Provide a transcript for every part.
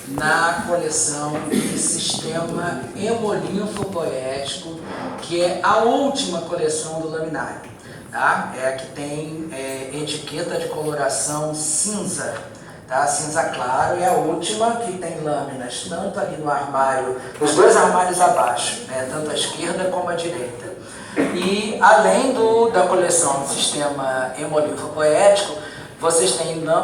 na coleção de sistema hemolinfopoético, que é a última coleção do laminário, tá? É a que tem etiqueta de coloração cinza, tá? Cinza claro, é a última que tem lâminas tanto ali no armário, os dois armários abaixo, né? Tanto a esquerda como a direita. E além da coleção do sistema hemolinfopoético, vocês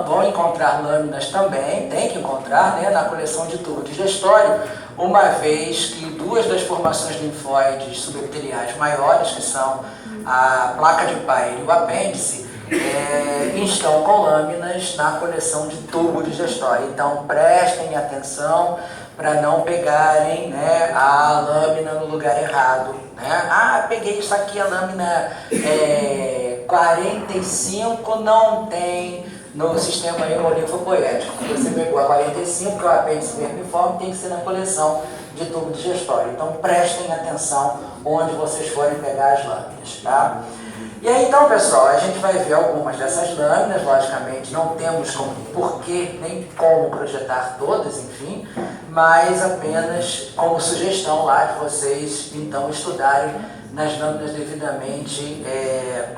vão encontrar lâminas também, tem que encontrar, né, na coleção de tubo digestório, uma vez que duas das formações linfóides subepiteliais maiores, que são a placa de Peyer e o apêndice, estão com lâminas na coleção de tubo digestório. Então prestem atenção para não pegarem, né, a lâmina no lugar errado, né? Ah, peguei isso aqui, a lâmina 45 não tem no sistema hemolinfopoético. Você pegou a 45, que é o apêndice vermiforme, tem que ser na coleção de tubo digestório. Então prestem atenção onde vocês forem pegar as lâminas, tá? E aí então, pessoal, a gente vai ver algumas dessas lâminas, logicamente não temos porquê nem como projetar todas, enfim, mas apenas como sugestão lá de vocês então estudarem nas lâminas devidamente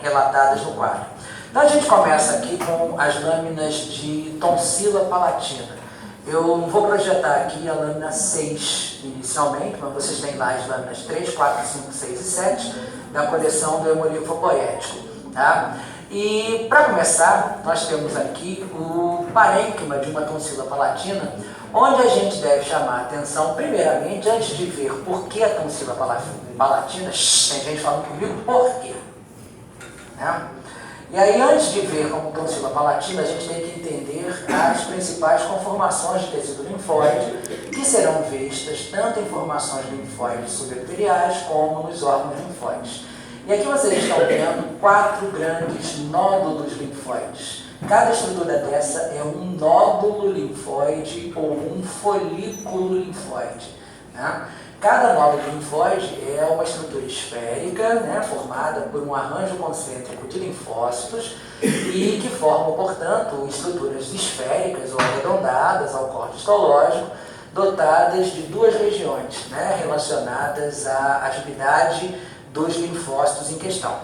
relatadas no quadro. Então a gente começa aqui com as lâminas de tonsila palatina. Eu vou projetar aqui a lâmina 6 inicialmente, mas vocês têm lá as lâminas 3, 4, 5, 6 e 7 da coleção do hemolinfopoético, tá? E para começar, nós temos aqui o parênquima de uma tonsila palatina, onde a gente deve chamar a atenção, primeiramente, antes de ver por que a tonsila palatina, tem gente falando comigo, por quê? Né? E aí, antes de ver como tonsila palatina, a gente tem que entender as principais conformações de tecido linfóide, que serão vistas tanto em formações linfóides subepiteliais como nos órgãos linfóides. E aqui vocês estão vendo 4 grandes nódulos linfóides. Cada estrutura dessa é um nódulo linfóide ou um folículo linfóide, né? Cada nódulo linfóide é uma estrutura esférica, né, formada por um arranjo concêntrico de linfócitos e que formam, portanto, estruturas esféricas ou arredondadas ao corte histológico, dotadas de duas regiões, né, relacionadas à atividade dos linfócitos em questão.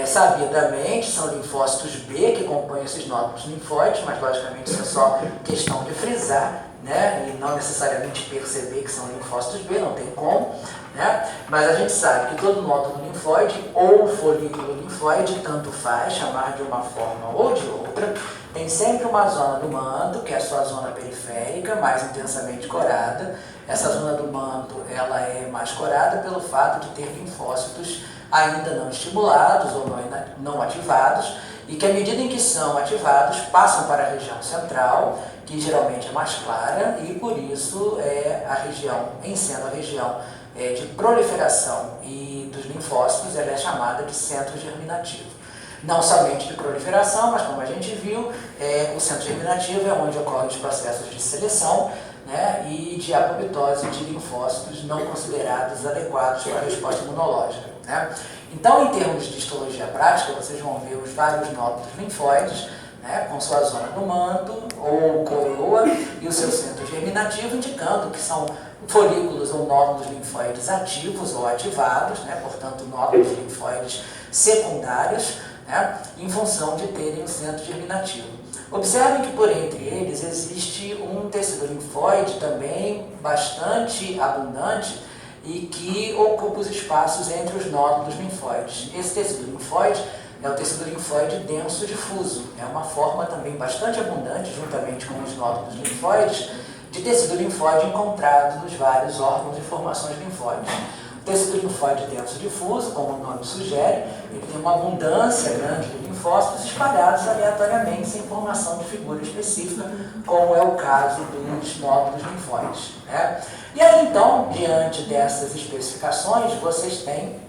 Sabidamente, são linfócitos B que compõem esses nódulos linfóides, mas logicamente isso é só questão de frisar, né? E não necessariamente perceber que são linfócitos B, não tem como, né? Mas a gente sabe que todo nódulo linfóide ou folículo linfóide, tanto faz chamar de uma forma ou de outra, tem sempre uma zona do manto, que é a sua zona periférica, mais intensamente corada. Essa zona do manto ela é mais corada pelo fato de ter linfócitos ainda não estimulados ou não ativados, e que à medida em que são ativados, passam para a região central, que geralmente é mais clara, e por isso a região, em sendo a região de proliferação e dos linfócitos, ela é chamada de centro germinativo. Não somente de proliferação, mas como a gente viu, o centro germinativo é onde ocorrem os processos de seleção, né, e de apoptose de linfócitos não considerados adequados para a resposta imunológica, né? Então, em termos de histologia prática, vocês vão ver os vários nódulos linfóides, né, com sua zona do manto ou coroa e o seu centro germinativo, indicando que são folículos ou nódulos linfóides ativos ou ativados, né, portanto, nódulos linfóides secundários, né, em função de terem o centro germinativo. Observem que por entre eles existe um tecido linfóide também bastante abundante e que ocupa os espaços entre os nódulos linfóides. Esse tecido linfóide é o tecido linfóide denso difuso. É uma forma também bastante abundante, juntamente com os nódulos linfóides, de tecido linfóide encontrado nos vários órgãos e formações linfóides. O tecido linfóide denso difuso, como o nome sugere, ele tem uma abundância grande de linfócitos espalhados aleatoriamente sem formação de figura específica, como é o caso dos nódulos linfóides, né? E aí então, diante dessas especificações, vocês têm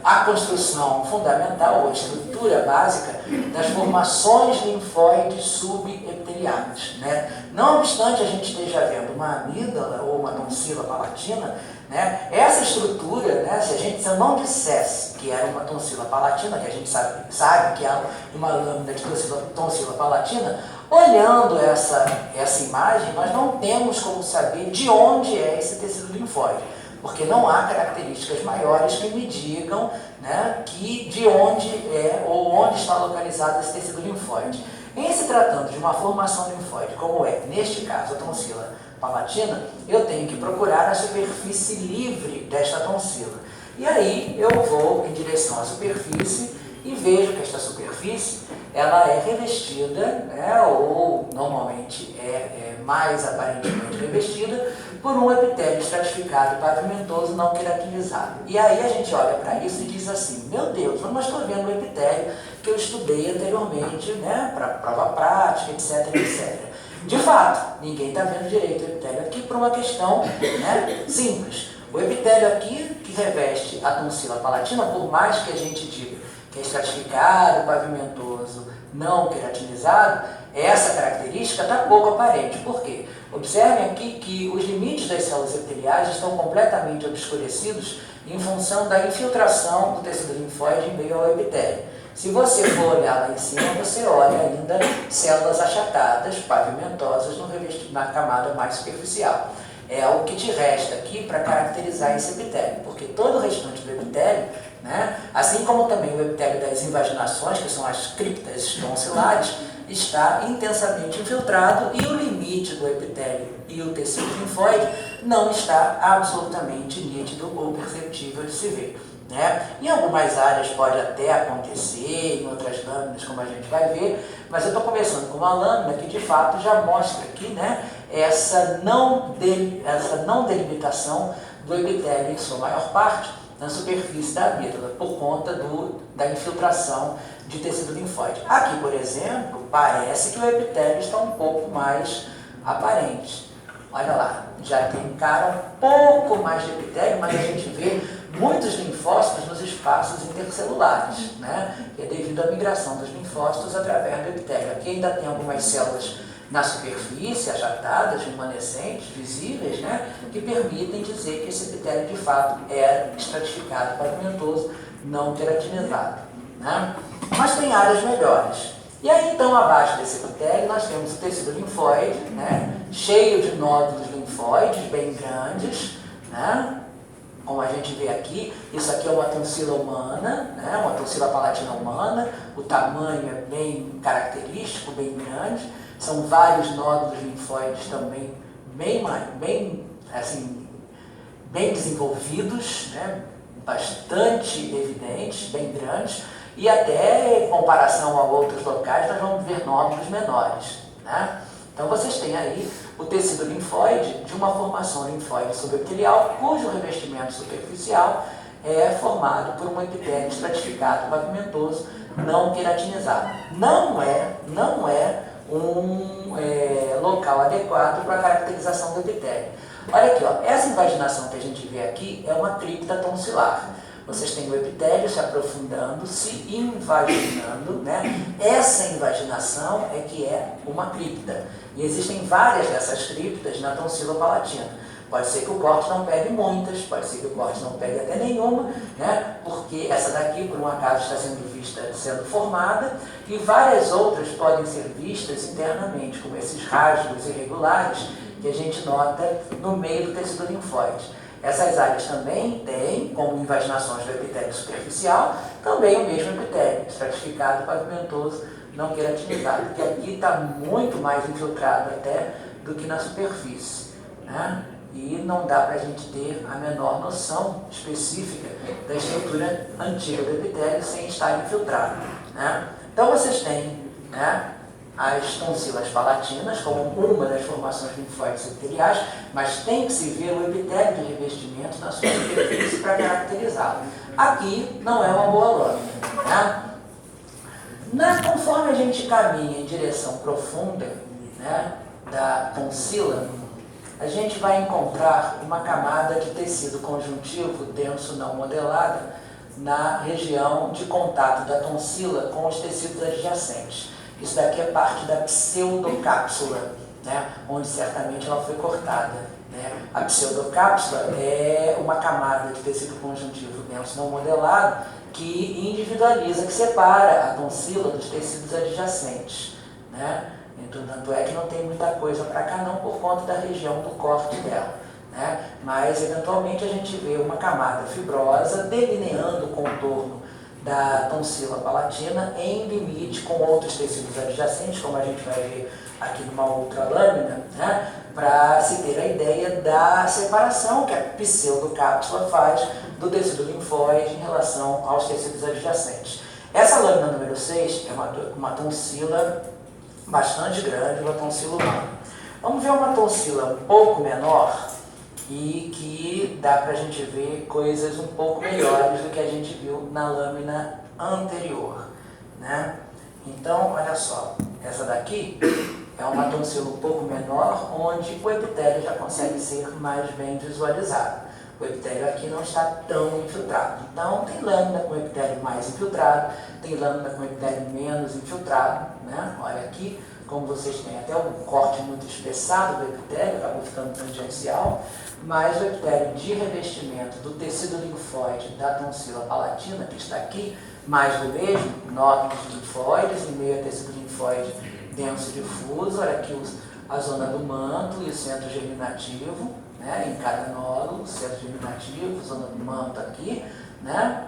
a construção fundamental, ou a estrutura básica das formações linfóides subepitelianas, né? Não obstante a gente esteja vendo uma amígdala ou uma tonsila palatina, né, essa estrutura, né, se eu não dissesse que era uma tonsila palatina, que a gente sabe que é uma lâmina de tonsila palatina, Olhando essa imagem, nós não temos como saber de onde é esse tecido linfóide, porque não há características maiores que me digam, né, que de onde é ou onde está localizado esse tecido linfóide. Em se tratando de uma formação linfóide, como é, neste caso, a tonsila palatina, eu tenho que procurar a superfície livre desta tonsila. E aí eu vou em direção à superfície e vejo que esta superfície ela é revestida, né, ou normalmente é mais aparentemente revestida, por um epitélio estratificado pavimentoso não queratinizado. E aí a gente olha para isso e diz assim, meu Deus, eu não estou vendo o epitélio que eu estudei anteriormente, né, para prova prática, etc, etc. De fato, ninguém está vendo direito o epitélio aqui por uma questão, né, simples. O epitélio aqui que reveste a tonsila palatina, por mais que a gente diga que é estratificado, pavimentoso, não queratinizado, essa característica está pouco aparente. Por quê? Observem aqui que os limites das células epiteliais estão completamente obscurecidos em função da infiltração do tecido linfóide em meio ao epitélio. Se você for olhar lá em cima, você olha ainda células achatadas, pavimentosas, na camada mais superficial. É o que te resta aqui para caracterizar esse epitélio, porque todo o restante do epitélio, né, assim como também o epitélio das invaginações, que são as criptas tonsilares, está intensamente infiltrado e o limite do epitélio e o tecido linfóide não está absolutamente nítido ou perceptível de se ver. Né? Em algumas áreas pode até acontecer, em outras lâminas, como a gente vai ver, mas eu estou começando com uma lâmina que de fato já mostra aqui, né, essa não delimitação do epitélio em sua maior parte na superfície da amígdala, por conta da infiltração de tecido linfóide. Aqui, por exemplo, parece que o epitélio está um pouco mais aparente. Olha lá, já tem um cara um pouco mais de epitélio, mas a gente vê muitos linfócitos nos espaços intercelulares, né? Que é devido à migração dos linfócitos através do epitélio. Aqui ainda tem algumas células na superfície, achatadas, remanescentes, visíveis, né? Que permitem dizer que esse epitélio de fato é estratificado, pavimentoso, não queratinizado, né? Mas tem áreas melhores. E aí, então, abaixo desse epitélio, nós temos o tecido linfóide, né, cheio de nódulos linfóides bem grandes, né, como a gente vê aqui. Isso aqui é uma tonsila humana, né, uma tonsila palatina humana, o tamanho é bem característico, bem grande, são vários nódulos linfóides também bem desenvolvidos, né, bastante evidentes, bem grandes. E até em comparação a outros locais, nós vamos ver nódulos menores, né? Então vocês têm aí o tecido linfóide de uma formação linfóide subepitelial, cujo revestimento superficial é formado por um epitélio estratificado pavimentoso não queratinizado. Não é um local adequado para a caracterização do epitélio. Olha aqui, ó, essa invaginação que a gente vê aqui é uma cripta tonsilar. Vocês têm o epitélio se aprofundando, se invaginando, né? Essa invaginação é que é uma cripta. E existem várias dessas criptas na tonsila palatina. Pode ser que o corte não pegue muitas, pode ser que o corte não pegue até nenhuma, né? Porque essa daqui, por um acaso, está sendo formada, e várias outras podem ser vistas internamente, como esses rasgos irregulares que a gente nota no meio do tecido linfóide. Essas áreas também têm, como invaginações do epitélio superficial, também o mesmo epitélio, estratificado, pavimentoso, não queratinizado, que aqui está muito mais infiltrado até do que na superfície, né? E não dá para a gente ter a menor noção específica da estrutura antiga do epitélio sem estar infiltrado, né? Então vocês têm, né, as tonsilas palatinas como uma das formações linfóides epiteliais, mas tem que se ver o epitélio de revestimento na sua superfície para caracterizá-lo. Aqui não é uma boa lâmina, né? Conforme a gente caminha em direção profunda, né, da tonsila, a gente vai encontrar uma camada de tecido conjuntivo denso não modelada na região de contato da tonsila com os tecidos adjacentes. Isso daqui é parte da pseudocápsula, né, onde certamente ela foi cortada, né? A pseudocápsula é uma camada de tecido conjuntivo denso não modelado que individualiza, que separa a tonsila dos tecidos adjacentes, né? Então, tanto é que não tem muita coisa para cá não, por conta da região do corte dela. Né? Mas, eventualmente, a gente vê uma camada fibrosa delineando o contorno da tonsila palatina em limite com outros tecidos adjacentes, como a gente vai ver aqui numa outra lâmina, né? Para se ter a ideia da separação que a pseudocápsula faz do tecido linfóide em relação aos tecidos adjacentes. Essa lâmina número 6 é uma tonsila bastante grande, uma tonsila humana. Vamos ver uma tonsila um pouco menor e que dá para a gente ver coisas um pouco melhores do que a gente viu na lâmina anterior, né? Então, olha só, essa daqui é uma tonsila um pouco menor, onde o epitélio já consegue ser mais bem visualizado. O epitélio aqui não está tão infiltrado. Então, tem lâmina com epitélio mais infiltrado, tem lâmina com epitélio menos infiltrado, né? Olha aqui, como vocês têm até um corte muito espessado do epitélio, acabou ficando tangencial, mas o epitélio de revestimento do tecido linfóide da tonsila palatina, que está aqui, mais do mesmo, nódulos linfóides, em meio a tecido linfóide denso difuso, olha aqui a zona do manto e o centro germinativo, né, em cada nódulo, centro germinativo, zona do manto aqui, né?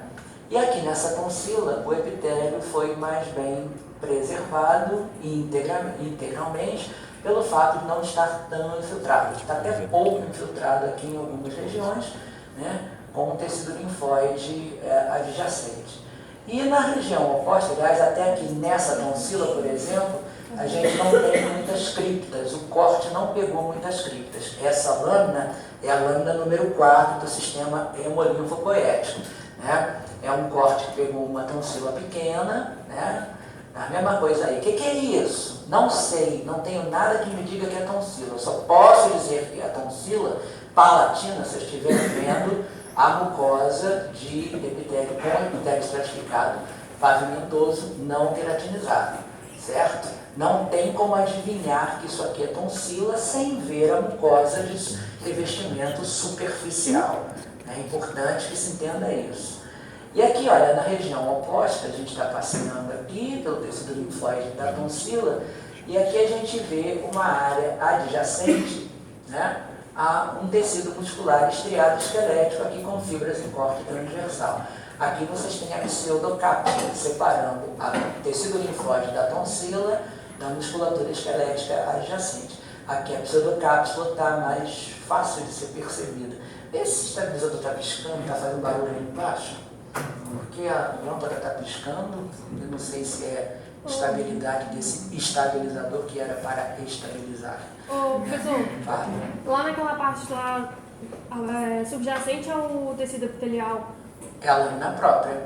E aqui nessa tonsila, o epitélio foi mais bem preservado integralmente, pelo fato de não estar tão infiltrado. Está até pouco infiltrado aqui em algumas regiões, né, com o tecido linfóide adjacente. E na região oposta, aliás, até aqui nessa tonsila, por exemplo, a gente não tem muitas criptas, o corte não pegou muitas criptas. Essa lâmina é a lâmina número 4 do sistema hemolinfopoético, né? É um corte que pegou uma tonsila pequena, né? A mesma coisa aí. O que é isso? Não sei, não tenho nada que me diga que é tonsila. Eu só posso dizer que é tonsila palatina, se eu estiver vendo a mucosa de epitélio com epitélio estratificado pavimentoso não queratinizado, certo? Não tem como adivinhar que isso aqui é tonsila sem ver a mucosa de revestimento superficial. É importante que se entenda isso. E aqui, olha, na região oposta, a gente está passeando aqui pelo tecido linfóide da tonsila, e aqui a gente vê uma área adjacente, né, a um tecido muscular estriado esquelético, aqui com fibras em corte transversal. Aqui vocês têm a pseudocápsula separando o tecido linfóide da tonsila da musculatura esquelética adjacente. Aqui a pseudocápsula está mais fácil de ser percebida. Esse estabilizador está piscando, está fazendo barulho ali embaixo? Porque a lâmpada está piscando, eu não sei se é estabilidade desse estabilizador que era para estabilizar. Ô, professor, lá naquela parte lá, subjacente ao tecido epitelial, É a lâmina própria,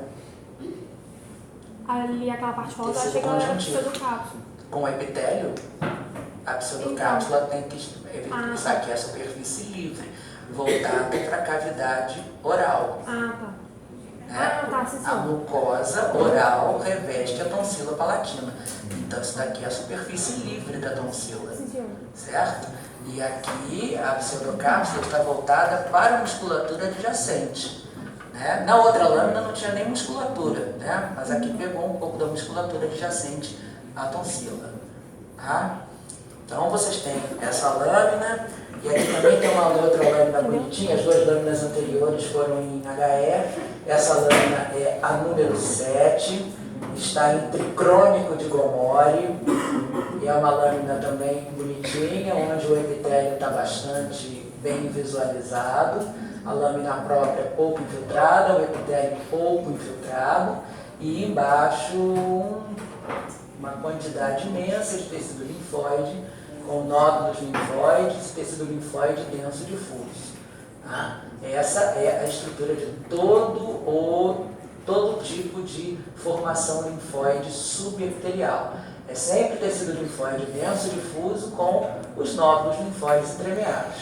ali aquela parte falta, eu Tecido achei que ela era conjuntivo. pseudocápsula. com epitélio, a pseudocápsula tem que isso aqui é a superfície livre, voltada para a cavidade oral. Ah, tá. Né? Tá, sim, sim. A mucosa oral reveste a tonsila palatina. Então, isso daqui é a superfície livre da tonsila, Sim, senhor. certo? E aqui a pseudocápsula está voltada para a musculatura adjacente. Né? Na outra lâmina não tinha nem musculatura, né? Mas aqui pegou um pouco da musculatura adjacente à tonsila. Tá? Então, vocês têm essa lâmina, e aqui também tem uma outra lâmina bonitinha, as duas lâminas anteriores foram em HE. Essa lâmina é a número 7, está em tricrônico de Gomori, e é uma lâmina também bonitinha, onde o epitélio está bastante bem visualizado, a lâmina própria é pouco infiltrada, o epitélio pouco infiltrado, e embaixo uma quantidade imensa de tecido linfóide, com nódulos linfóides, tecido linfóide denso difuso. Tá? Essa é a estrutura de todo tipo de formação linfóide subepitelial. É sempre tecido linfóide denso difuso com os nódulos linfóides entremeados.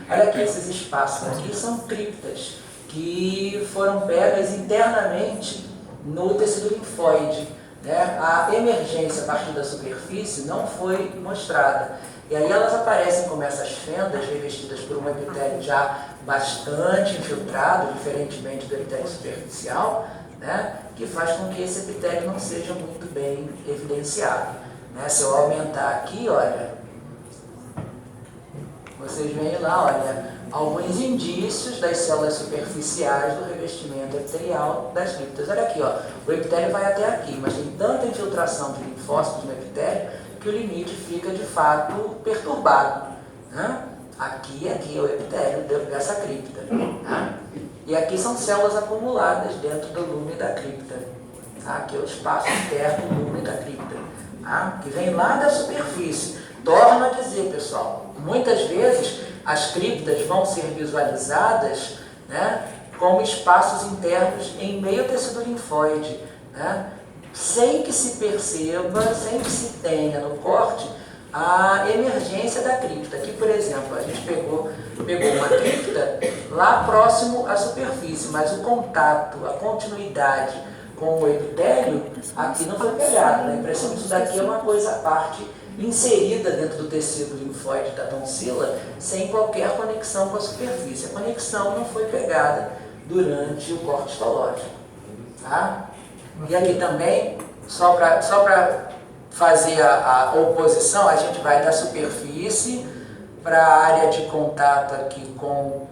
Olha aqui, esses espaços aqui são criptas que foram pegas internamente no tecido linfóide. Né? A emergência a partir da superfície não foi mostrada. E aí elas aparecem como essas fendas revestidas por um epitélio já bastante infiltrado, diferentemente do epitélio superficial, né? Que faz com que esse epitélio não seja muito bem evidenciado. Né? Se eu aumentar aqui, olha, vocês veem lá, olha, alguns indícios das células superficiais do revestimento epitelial das criptas. Olha aqui, ó, o epitélio vai até aqui, mas tem tanta infiltração de linfócitos no epitélio que o limite fica de fato perturbado. Né? Aqui é o epitélio dessa cripta. Tá? E aqui são células acumuladas dentro do lume da cripta. Tá? Aqui é o espaço interno do lume da cripta. Tá? Que vem lá da superfície. Torno a dizer, pessoal, muitas vezes as criptas vão ser visualizadas, né, como espaços internos em meio ao tecido linfóide, né, sem que se perceba, sem que se tenha no corte a emergência da cripta. Aqui, por exemplo, a gente pegou uma cripta lá próximo à superfície, mas o contato, a continuidade com o epitélio aqui não foi pegado. A impressão que isso daqui é uma coisa à parte, inserida dentro do tecido linfóide da tonsila, sem qualquer conexão com a superfície. A conexão não foi pegada durante o corte histológico. Tá? E aqui também, só para fazer a oposição, a gente vai da superfície para a área de contato aqui com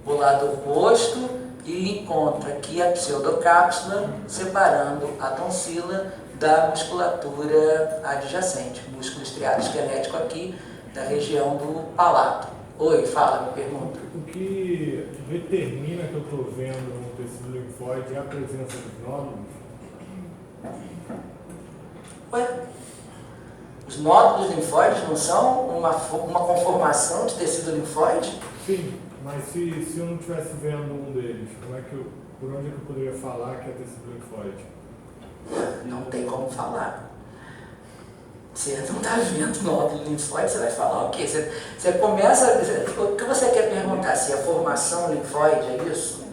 o lado oposto e encontra aqui a pseudocápsula separando a tonsila da musculatura adjacente, músculo estriado esquelético aqui da região do palato. Oi, fala, me pergunta. O que determina que eu estou vendo no tecido linfóide é a presença dos nódulos? Ué? Os nódulos linfóides não são uma conformação de tecido linfóide? Sim, mas se eu não estivesse vendo um deles, por onde é que eu poderia falar que é tecido linfóide? Não tem como falar. Você não está vendo nódulo linfóide, você vai falar o quê? Você começa... O que você quer perguntar? Se é formação linfóide, é isso?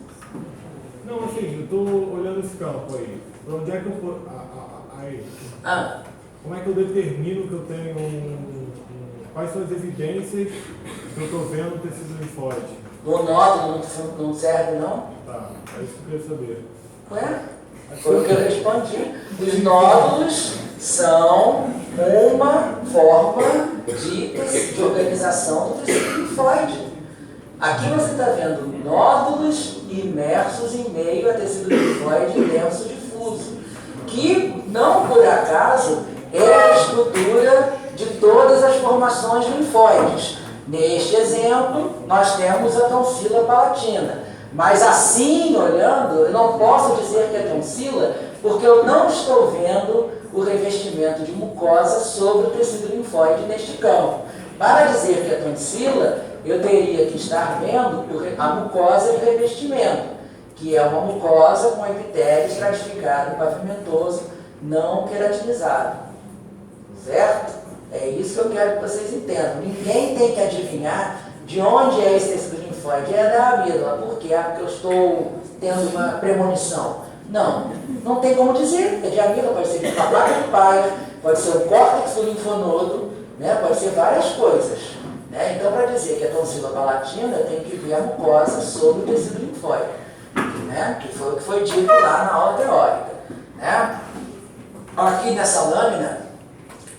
Não, assim, eu estou olhando esse campo aí. Por onde é que eu... Como é que eu determino que eu tenho quais são as evidências que eu estou vendo no tecido linfóide? O nódulo não serve, não? Tá, é isso que eu queria saber. Ué? Foi o que eu respondi. Os nódulos são uma forma de organização do tecido linfóide. Aqui você está vendo nódulos imersos em meio a tecido linfóide denso difuso, que não por acaso é a estrutura de todas as formações linfóides. Neste exemplo, nós temos a tonsila palatina. Mas assim, olhando, eu não posso dizer que é tonsila, porque eu não estou vendo o revestimento de mucosa sobre o tecido linfóide neste campo. Para dizer que é tonsila, eu teria que estar vendo a mucosa de revestimento, que é uma mucosa com epitélio estratificado, pavimentoso, não queratinizado. Certo? É isso que eu quero que vocês entendam. Ninguém tem que adivinhar de onde é esse tecido linfóide. É da amígdala. Por quê? Porque eu estou tendo uma premonição. Não, não tem como dizer. É de amígdala, pode ser de placa de Peyer, pode ser o córtex do linfonodo, né? Pode ser várias coisas. Né? Então, para dizer que é tonsila palatina, eu tenho que ver a mucosa sobre o tecido linfóide. Né? Que foi o que foi dito lá na aula teórica. Né? Aqui nessa lâmina,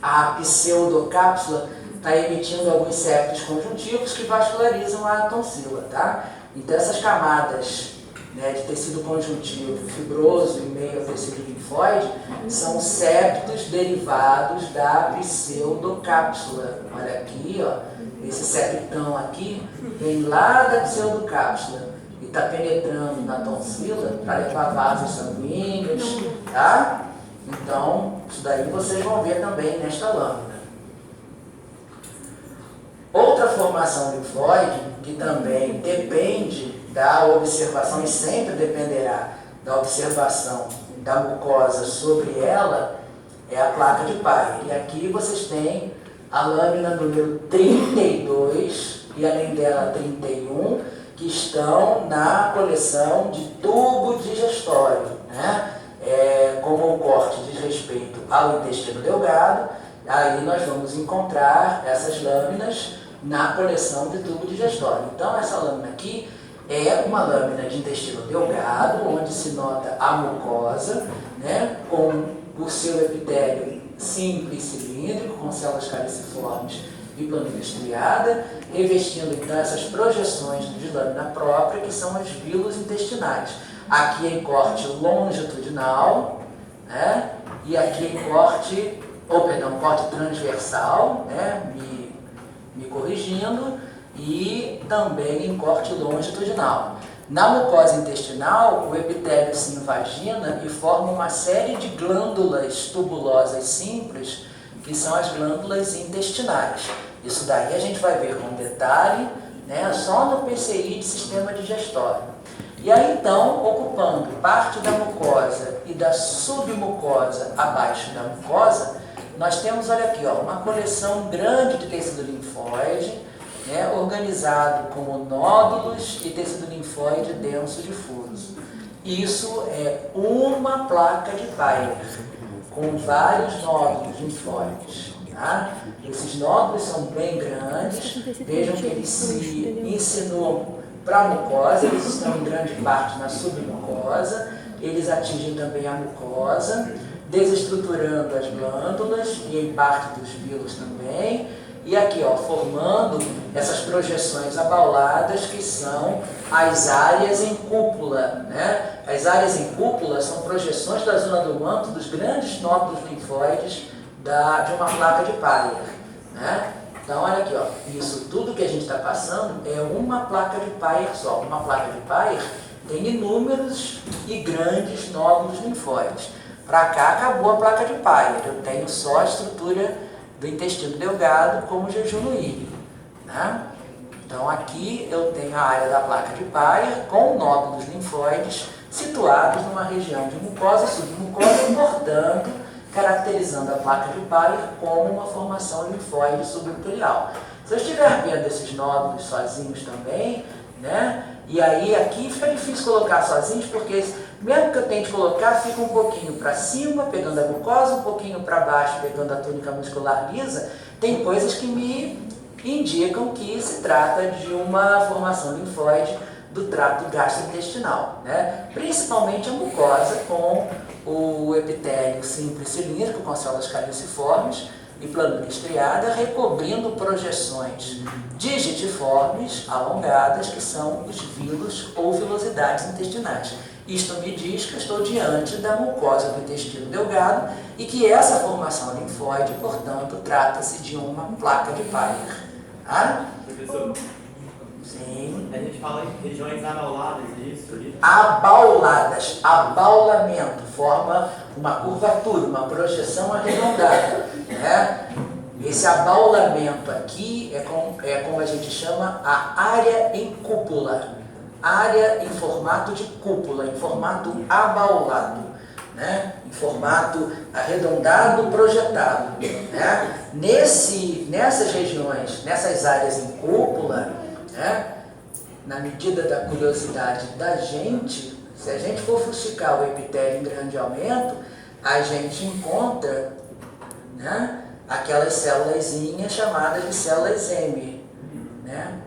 a pseudocápsula está emitindo alguns septos conjuntivos que vascularizam a tonsila, tá? Então essas camadas, né, de tecido conjuntivo fibroso em meio ao tecido linfóide são septos derivados da pseudocápsula. Olha aqui, ó, esse septão aqui vem lá da pseudocápsula e está penetrando na tonsila para levar vasos sanguíneos, tá? Então, isso daí vocês vão ver também nesta lâmina. Outra formação linfóide, que também depende da observação e sempre dependerá da observação da mucosa sobre ela, é a placa de Peyer. E aqui vocês têm a lâmina número 32 e além dela 31, que estão na coleção de tubo digestório, né? Como o corte diz respeito ao intestino delgado, aí nós vamos encontrar essas lâminas na coleção de tubo digestório. Então essa lâmina aqui é uma lâmina de intestino delgado, onde se nota a mucosa, né, com o seu epitélio simples cilíndrico, com células caliciformes e planilha estriada, revestindo então essas projeções de lâmina própria, que são as vilos intestinais. Aqui em corte longitudinal, né? E aqui em corte, corte transversal, né? Me corrigindo, e também em corte longitudinal. Na mucosa intestinal, o epitélio se invagina e forma uma série de glândulas tubulosas simples, que são as glândulas intestinais. Isso daí a gente vai ver com detalhe, né, só no PCI de sistema digestório. E aí então, ocupando parte da mucosa e da submucosa abaixo da mucosa, nós temos, olha aqui, ó, uma coleção grande de tecido linfóide, né, organizado como nódulos e tecido linfóide denso difuso. Isso é uma placa de Peyer, com vários nódulos linfóides. Tá? Esses nódulos são bem grandes, vejam que eles se insinuam para a mucosa, eles estão em grande parte na submucosa, eles atingem também a mucosa, desestruturando as glândulas e em parte dos vilos também, e aqui, ó, formando essas projeções abauladas que são as áreas em cúpula, né? As áreas em cúpula são projeções da zona do manto dos grandes nódulos linfóides de uma placa de Peyer, né? Então, olha aqui, ó, isso tudo que a gente está passando é uma placa de Peyer só. Uma placa de Peyer tem inúmeros e grandes nódulos linfóides. Para cá acabou a placa de Peyer, eu tenho só a estrutura do intestino delgado como jejum no ilho, né? Então aqui eu tenho a área da placa de Peyer com nódulos linfóides situados numa região de mucosa e submucosa, portanto, caracterizando a placa de Peyer como uma formação linfóide subepitelial. Se eu estiver vendo esses nódulos sozinhos também, né? E aí aqui fica difícil colocar sozinhos, porque mesmo que eu tente colocar, fica um pouquinho para cima, pegando a mucosa, um pouquinho para baixo, pegando a túnica muscular lisa. Tem coisas que me indicam que se trata de uma formação linfóide do trato gastrointestinal, né? Principalmente a mucosa com o epitélio simples cilíndrico, com células caliciformes e planura estriada, recobrindo projeções digitiformes alongadas, que são os vilos ou vilosidades intestinais. Isto me diz que eu estou diante da mucosa do intestino delgado e que essa formação linfóide, portanto, trata-se de uma placa de Peyer. Tá? Professor, Sim. a gente fala em regiões abauladas, isso? Abauladas, abaulamento, forma uma curvatura, uma projeção arredondada, né? Esse abaulamento aqui é como a gente chama a área em cúpula, área em formato de cúpula, em formato abaulado, né? Em formato arredondado, projetado, né? Nessas regiões, nessas áreas em cúpula, né? Na medida da curiosidade da gente, se a gente for fuxicar o epitélio em grande aumento, a gente encontra, né, aquelas célulazinhas chamadas de células M, né?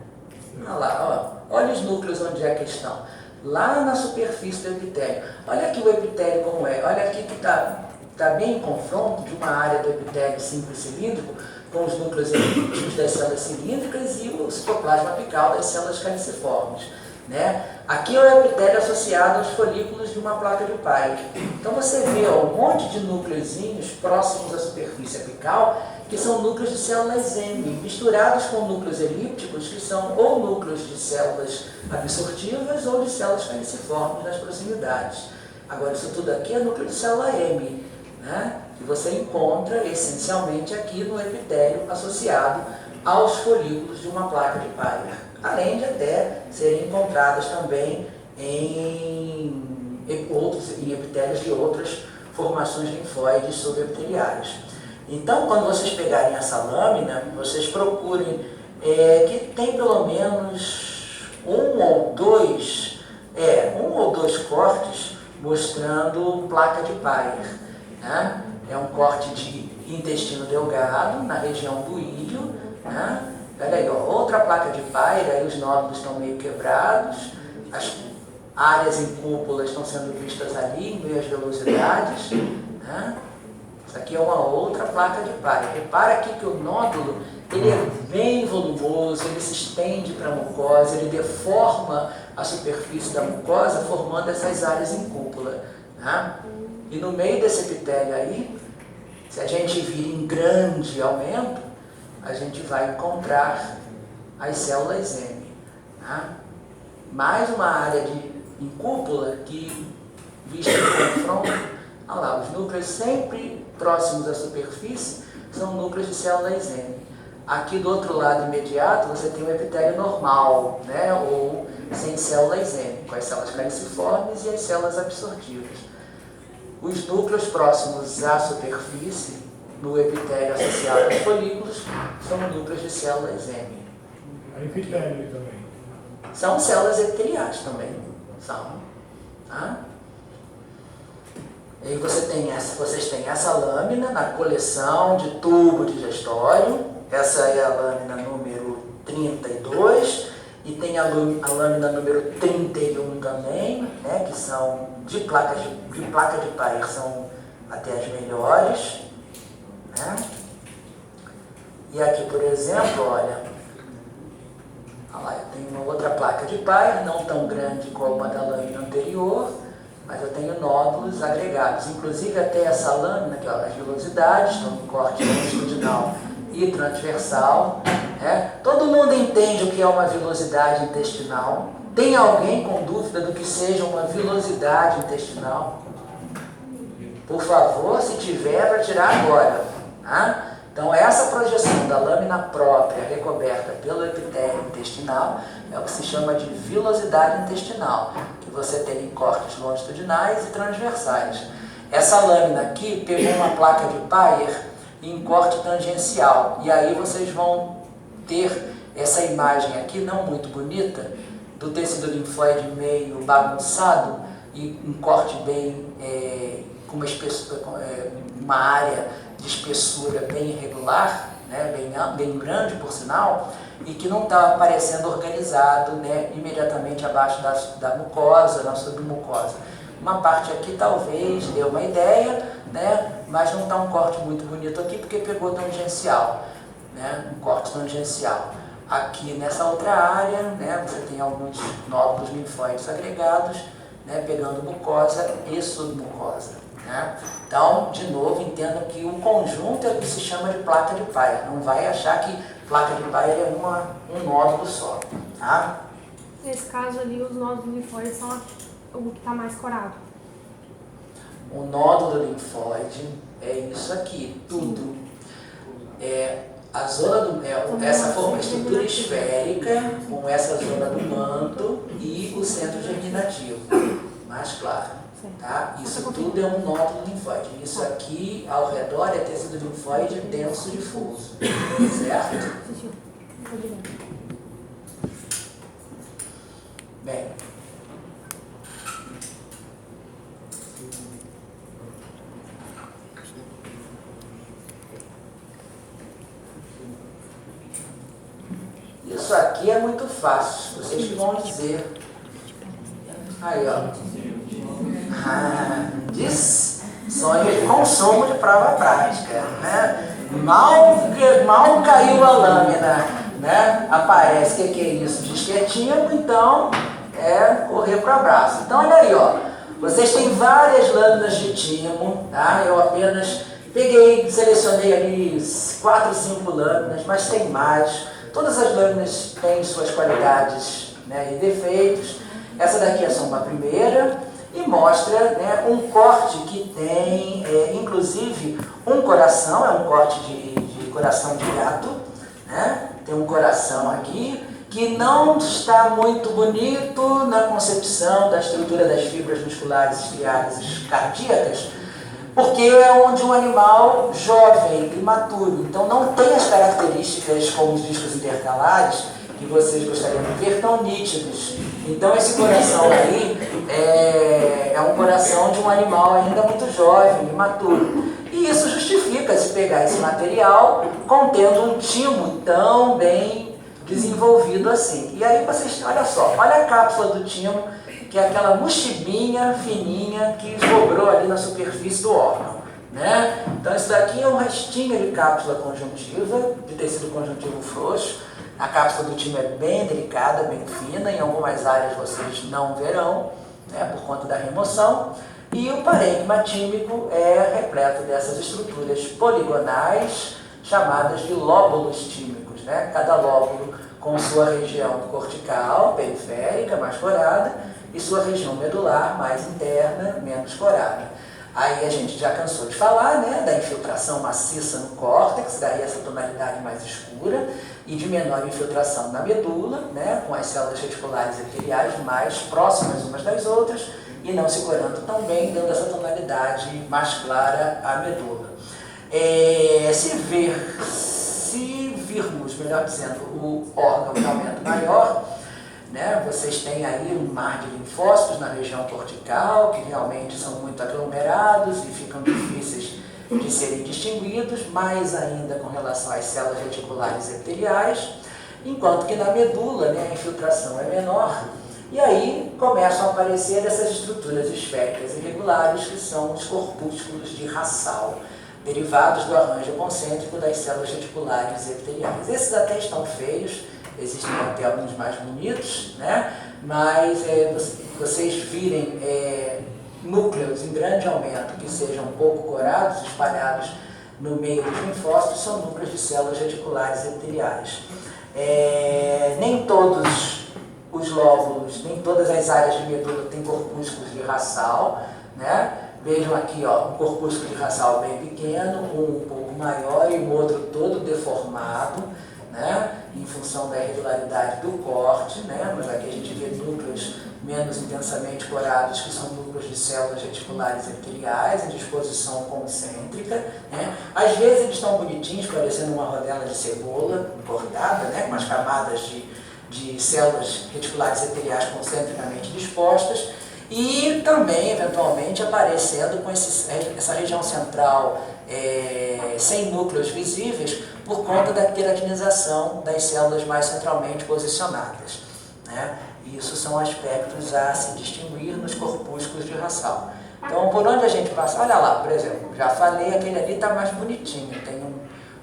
Olha lá, ó, olha os núcleos onde é que estão. Lá na superfície do epitélio. Olha aqui o epitélio como é. Olha aqui que está bem em confronto de uma área do epitélio simples cilíndrico com os núcleos elípticos das células cilíndricas e o citoplasma apical das células caliciformes, né? Aqui é o epitélio associado aos folículos de uma placa de Peyer. Então você vê, ó, um monte de núcleozinhos próximos à superfície apical, que são núcleos de células M, misturados com núcleos elípticos, que são ou núcleos de células absortivas ou de células caliciformes nas proximidades. Agora, isso tudo aqui é núcleo de célula M, né? Que você encontra essencialmente aqui no epitélio associado aos folículos de uma placa de Peyer, além de até serem encontradas também em epitélios de outras formações linfóides subepiteliais. Então, quando vocês pegarem essa lâmina, vocês procurem que tem pelo menos um ou dois cortes mostrando placa de Peyer, né? É um corte de intestino delgado na região do íleo, né? Olha aí, ó, outra placa de Peyer, aí os nódulos estão meio quebrados, as áreas em cúpula estão sendo vistas ali, em meio às velocidades, né? Isso aqui é uma outra placa de Pai. Repara aqui que o nódulo ele é bem volumoso, ele se estende para a mucosa, ele deforma a superfície da mucosa, formando essas áreas em cúpula. Tá? E no meio desse epitélio aí, se a gente vir em grande aumento, a gente vai encontrar as células M. Tá? Mais uma área em cúpula que, vista em confronto, olha lá, os núcleos sempre próximos à superfície são núcleos de células M. Aqui do outro lado imediato você tem o epitélio normal, né? Ou sem células M, com as células caliciformes e as células absortivas. Os núcleos próximos à superfície, no epitélio associado aos folículos, são núcleos de células M. A epitélio também. São células epiteliais também. São. Tá? E aí vocês têm essa lâmina na coleção de tubo digestório. Essa é a lâmina número 32. E tem a lâmina número 31 também, né, que são de placa de Payer, são até as melhores. Né? E aqui, por exemplo, olha lá, eu tenho uma outra placa de Payer, não tão grande como a da lâmina anterior, mas eu tenho nódulos agregados. Inclusive até essa lâmina, que as vilosidades, estão no corte longitudinal e transversal. Né? Todo mundo entende o que é uma vilosidade intestinal. Tem alguém com dúvida do que seja uma vilosidade intestinal? Por favor, se tiver, para tirar agora. Tá? Então, essa projeção da lâmina própria recoberta pelo epitélio intestinal é o que se chama de vilosidade intestinal, que você tem em cortes longitudinais e transversais. Essa lâmina aqui pegou uma placa de Payer em corte tangencial, e aí vocês vão ter essa imagem aqui, não muito bonita, do tecido linfóide meio bagunçado e um corte bem com uma espessura, uma área de espessura bem irregular, né, bem grande por sinal, e que não está aparecendo organizado, né, imediatamente abaixo da mucosa, na submucosa. Uma parte aqui talvez dê uma ideia, né, mas não está um corte muito bonito aqui porque pegou tangencial, né, um corte tangencial. Aqui nessa outra área, né, você tem alguns nódulos linfóides agregados, né, pegando mucosa e submucosa. Né? Então, de novo, entenda que o conjunto é o que se chama de placa de Payer. Não vai achar que placa de Payer é um nódulo só. Tá? Nesse caso ali, os nódulos linfóides são o que está mais corado. O nódulo linfóide é isso aqui, tudo. É a zona do essa forma estrutura esférica com essa zona do manto e o centro germinativo. Mais claro. Tá? Isso tudo é um nódulo linfóide. Isso aqui ao redor é tecido linfóide denso difuso. Certo? Bem. Isso aqui é muito fácil. Vocês que vão dizer. Aí, ó. Diz sonho de consumo de prova prática, né? Mal caiu a lâmina, né? Aparece que é isso? Diz que é timo, então é correr para o abraço. Então olha aí, ó, vocês têm várias lâminas de timo, tá? Eu apenas selecionei ali 4 ou 5 lâminas, mas tem mais. Todas as lâminas têm suas qualidades, né, e defeitos. Essa daqui é só uma primeira. E mostra, né, um corte que tem, inclusive, um coração, é um corte de coração de gato, né? Tem um coração aqui, que não está muito bonito na concepção da estrutura das fibras musculares estriadas cardíacas, porque é onde um animal jovem, imaturo, então não tem as características como os discos intercalares, que vocês gostariam de ver, tão nítidos. Então esse coração aí é um coração de um animal ainda muito jovem, imaturo. E isso justifica se pegar esse material contendo um timo tão bem desenvolvido assim. E aí vocês, olha só, olha a cápsula do timo, que é aquela mochibinha fininha que sobrou ali na superfície do órgão. né? Então isso daqui é um restinho de cápsula conjuntiva, de tecido conjuntivo frouxo. A cápsula do timo é bem delicada, bem fina, em algumas áreas vocês não verão, né, por conta da remoção. E o parênquima tímico é repleto dessas estruturas poligonais, chamadas de lóbulos tímicos, né? Cada lóbulo com sua região cortical, periférica, mais corada, e sua região medular, mais interna, menos corada. Aí a gente já cansou de falar, né, da infiltração maciça no córtex, daí essa tonalidade mais escura, e de menor infiltração na medula, né, com as células reticulares epiteliais mais próximas umas das outras, e não se corando tão bem, dando essa tonalidade mais clara à medula. Se virmos, melhor dizendo, o órgão de aumento maior, né, vocês têm aí um mar de linfócitos na região cortical, que realmente são muito aglomerados e ficam difíceis de serem distinguidos, mais ainda com relação às células reticulares epiteliais, enquanto que na medula, né, a infiltração é menor, e aí começam a aparecer essas estruturas esféricas irregulares, que são os corpúsculos de Rassal, derivados do arranjo concêntrico das células reticulares epiteliais. Esses até estão feios, existem até alguns mais bonitos, né? Mas vocês virem núcleos em grande aumento que sejam pouco corados, espalhados no meio dos linfócitos, são núcleos de células reticulares epiteliais. Nem todos os lóbulos, nem todas as áreas de medula têm corpúsculos de Rassal, né? Vejam aqui, ó, um corpúsculo de Rassal bem pequeno, um pouco maior e o outro todo deformado, né? Em função da irregularidade do corte, né? Mas aqui a gente vê núcleos menos intensamente corados, que são núcleos de células reticulares epiteliais em disposição concêntrica, né? Às vezes eles estão bonitinhos, parecendo uma rodela de cebola cortada, né? Com as camadas de células reticulares epiteliais concentricamente dispostas, e também, eventualmente, aparecendo com essa região central sem núcleos visíveis por conta da queratinização das células mais centralmente posicionadas, né? Isso são aspectos a se distinguir nos corpúsculos de Rassal. Então, por onde a gente passa, olha lá, por exemplo, já falei, aquele ali está mais bonitinho, tem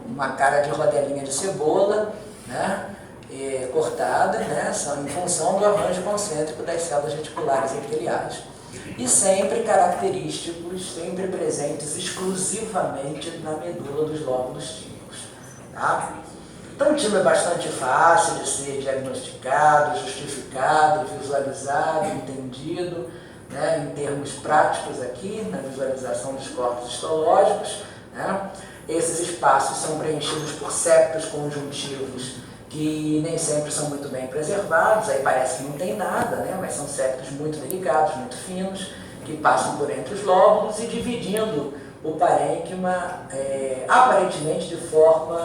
uma cara de rodelinha de cebola, né? Cortada, né, são em função do arranjo concêntrico das células reticulares epiteliais. E sempre característicos, sempre presentes exclusivamente na medula dos lóbulos tímicos. Tá? Então o timo é bastante fácil de ser diagnosticado, justificado, visualizado, entendido, né, em termos práticos aqui, na visualização dos corpos histológicos, né? Esses espaços são preenchidos por septos conjuntivos que nem sempre são muito bem preservados, aí parece que não tem nada, né? Mas são septos muito delicados, muito finos, que passam por entre os lóbulos e dividindo o parênquima aparentemente de forma